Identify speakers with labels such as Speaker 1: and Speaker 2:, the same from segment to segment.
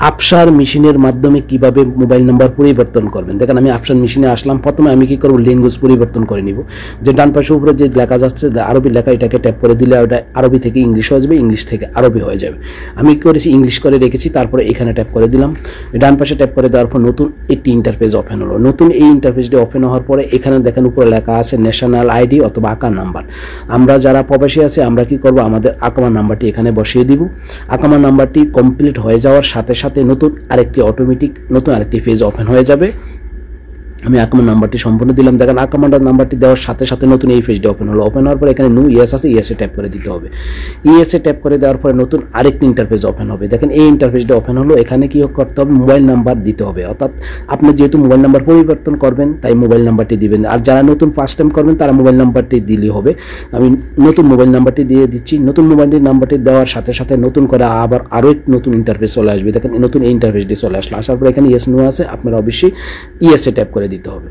Speaker 1: আপসার মেশিনের মাধ্যমে কিভাবে মোবাইল নাম্বার পরিবর্তন করবেন। দেখেন আমি আপসার মেশিনে আসলাম, প্রথমে আমি কি করব, ল্যাঙ্গুয়েজ পরিবর্তন করে নিব। যে ডান পাশে উপরে যে লেখা যাচ্ছে আরবি লেখা, এটাকে ট্যাপ করে দিলে ওটা আরবি থেকে ইংলিশ হয়ে যাবে, ইংলিশ থেকে আরবি হয়ে যাবে। আমি কি করেছি, ইংলিশ করে রেখেছি, তারপরে এখানে ট্যাপ করে দিলাম। ডান পাশে ট্যাপ করে দেওয়ার পর নতুন একটি ইন্টারফেস ওপেন হলো। নতুন এই ইন্টারফেসটি ওপেন হওয়ার পরে এখানে দেখেন উপরে লেখা আছে ন্যাশনাল আইডি অথবা আকার নাম্বার। আমরা যারা প্রবাসী আছি আমরা কি করব, আমাদের আকামা নাম্বারটি এখানে বসিয়ে দিব। আকামা নাম্বারটি কমপ্লিট হয়ে যাওয়ার সাথে সাথে নতুন আরেকটি পেজ ওপেন হয়ে যাবে। আমি আকামার নাম্বারটি সম্পূর্ণ দিলাম। দেখেন আকামার নাম্বারটি দেওয়ার সাথে সাথে নতুন এই পেজটি ওপেন হলো। ওপেন হওয়ার পরে এখানে নো ইয়েস আছে, ইয়েসে ট্যাপ করে দিতে হবে। ইয়েসে ট্যাপ করে দেওয়ার পরে নতুন আরেকটি ইন্টারফেস ওপেন হবে। দেখেন এই ইন্টারফেসটি ওপেন হলো। এখানে কি করতে হবে, মোবাইল নাম্বার দিতে হবে। অর্থাৎ আপনি যেহেতু মোবাইল নাম্বার পরিবর্তন করবেন তাই মোবাইল নাম্বারটি দিবেন। আর যারা নতুন ফার্স্ট টাইম করবেন তারা মোবাইল নাম্বারটি দিলেই হবে। আমি নতুন মোবাইল নাম্বারটি দিয়ে দিচ্ছি। নতুন মোবাইল নাম্বারটি দেওয়ার সাথে সাথে নতুন করে আবার আরও একটি নতুন ইন্টারফেস চলে আসবে। দেখেন নতুন এই ইন্টারফেসটি চলে আসলো। আসার পরে এখানে ইয়েস নো আছে, আপনারা অবশ্যই ইয়েসে ট্যাপ করে দিতে হবে।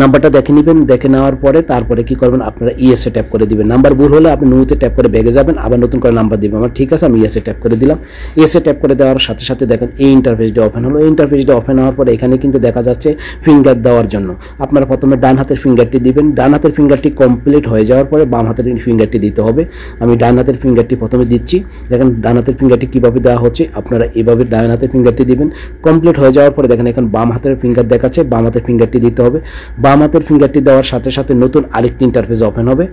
Speaker 1: নাম্বারটা দেখে নেবেন। দেখে নেওয়ার পরে তারপরে কি করবেন, আপনারা ইয়েসে ট্যাপ করে দিবেন। নাম্বার ভুল হলে আপনি নোতে ট্যাপ করে বেগে যাবেন, আবার নতুন করে নাম্বার দিবেন। আমার ঠিক আছে, আমি ইয়েসে ট্যাপ করে দিলাম। ইয়েসে ট্যাপ করে দেওয়ার সাথে সাথে দেখেন এই ইন্টারফেসটি ওপেন হলো। এই ইন্টারফেসটি ওপেন হওয়ার পরে এখানে কিন্তু দেখা যাচ্ছে ফিঙ্গার দেওয়ার জন্য আপনারা প্রথমে ডান হাতের ফিঙ্গারটি দিবেন। ডান হাতের ফিঙ্গারটি কমপ্লিট হয়ে যাওয়ার পরে বাম হাতের ফিঙ্গারটি দিতে হবে। আমি ডান হাতের ফিঙ্গারটি প্রথমে দিচ্ছি। দেখেন ডান হাতের ফিঙ্গারটি কীভাবে দেওয়া হচ্ছে, আপনারা এভাবে ডান হাতের ফিঙ্গারটি দিবেন। কমপ্লিট হয়ে যাওয়ার পরে দেখেন এখন বাম হাতের ফিঙ্গার দেখাচ্ছে, বাম হাতের ফিঙ্গারটি দিতে হবে। বাম হাতের ফিঙ্গারটি দেওয়ার সাথে সাথে নতুন আরেকটি ইন্টারফেস ওপেন হবে।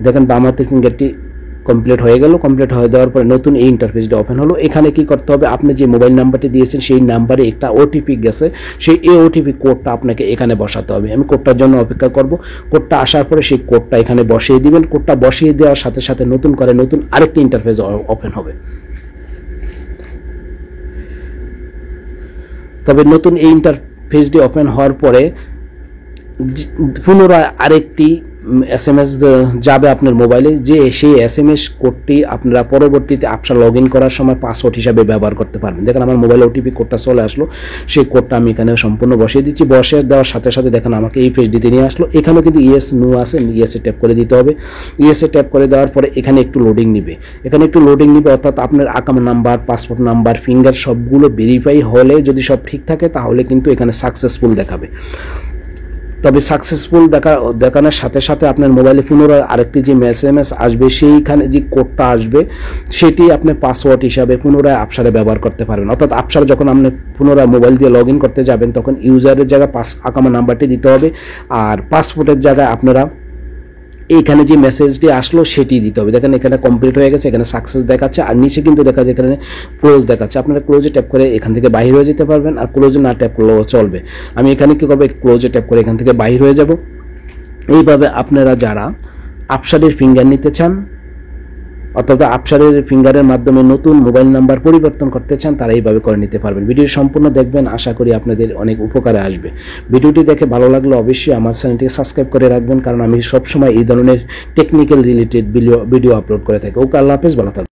Speaker 1: দেখেন বাম হাতের ফিঙ্গারটি কমপ্লিট হয়ে গেল। কমপ্লিট হয়ে যাওয়ার পরে নতুন এই ইন্টারফেসটি ওপেন হলো। এখানে কি করতে হবে, আপনি যে মোবাইল নাম্বারটি দিয়েছেন সেই নাম্বারে একটা ওটিপি গেছে, সেই ওটিপি কোডটা আপনাকে এখানে বসাতে হবে। আমি কোডটার জন্য অপেক্ষা করব। কোডটা আসার পরে সেই কোডটা এখানে বসিয়ে দিবেন। কোডটা বসিয়ে দেওয়ার সাথে সাথে নতুন আরেকটি ইন্টারফেস ওপেন হবে। তবে নতুন এই ইন্টারফেসটি ওপেন হওয়ার পরে পুনরায় আরেকটি SMS যাবে আপনার মোবাইলে, যে সেই SMS কোডটি আপনারা পরবর্তীতে আপনার লগ ইন করার সময় পাসওয়ার্ড হিসাবে ব্যবহার করতে পারবেন। দেখেন আমার মোবাইলে ওটিপি কোডটা চলে আসলো। সেই কোডটা আমি এখানে সম্পূর্ণ বসিয়ে দিচ্ছি। বসিয়ে দেওয়ার সাথে সাথে দেখেন আমাকে এই পেজটিতে নিয়ে আসলো। এখানেও কিন্তু ইয়েস নো আছে, ইয়েসে ট্যাপ করে দিতে হবে। ইয়েসে ট্যাপ করে দেওয়ার পরে এখানে একটু লোডিং নিবে। অর্থাৎ আপনার আকামা নাম্বার, পাসপোর্ট নাম্বার, ফিঙ্গার সবগুলো ভেরিফাই হলে যদি সব ঠিক থাকে তাহলে কিন্তু এখানে সাকসেসফুল দেখাবে। তবে সাকসেসফুল দেখানোর সাথে সাথে আপনার মোবাইলে পুনরায় আরেকটি যে SMS আসবে, সেইখানে যে কোডটা আসবে সেটি আপনি পাসওয়ার্ড হিসাবে পুনরায় আপসারে ব্যবহার করতে পারবেন। অর্থাৎ আপসারে যখন আপনি পুনরায় মোবাইল দিয়ে লগ ইন করতে যাবেন তখন ইউজারের জায়গায় আকামা নাম্বারটি দিতে হবে, আর পাসপোর্টের জায়গায় আপনারা এইখানে যে মেসেজটি আসলো সেটি দিতে হবে। দেখেন এখানে কমপ্লিট হয়ে গেছে, এখানে সাকসেস দেখাচ্ছে, আর নিচে কিন্তু দেখা যায় এখানে ক্লোজ দেখাচ্ছে। আপনারা ক্লোজে ট্যাপ করে এখান থেকে বাইরে হয়ে যেতে পারবেন, আর ক্লোজে না ট্যাপ করলেও চলবে। আমি এখানে কি করবো, ক্লোজে ট্যাপ করে এখান থেকে বাইরে হয়ে যাব। এইভাবে আপনারা যারা আপসারের ফিঙ্গার নিতে চান অথবা আপসারের ফিঙ্গারের মাধ্যমে নতুন মোবাইল নাম্বার পরিবর্তন করতে চান তারা এইভাবে করে নিতে পারবেন। ভিডিওটি সম্পূর্ণ দেখবেন, আশা করি আপনাদের অনেক উপকারে আসবে। ভিডিওটি দেখে ভালো লাগলে অবশ্যই আমার চ্যানেলটিকে সাবস্ক্রাইব করে রাখবেন, কারণ আমি সবসময় এই ধরনের টেকনিক্যাল রিলেটেড ভিডিও আপলোড করে থাকি। ওকে, আল্লাহ হাফেজ, ভালো থাকবেন।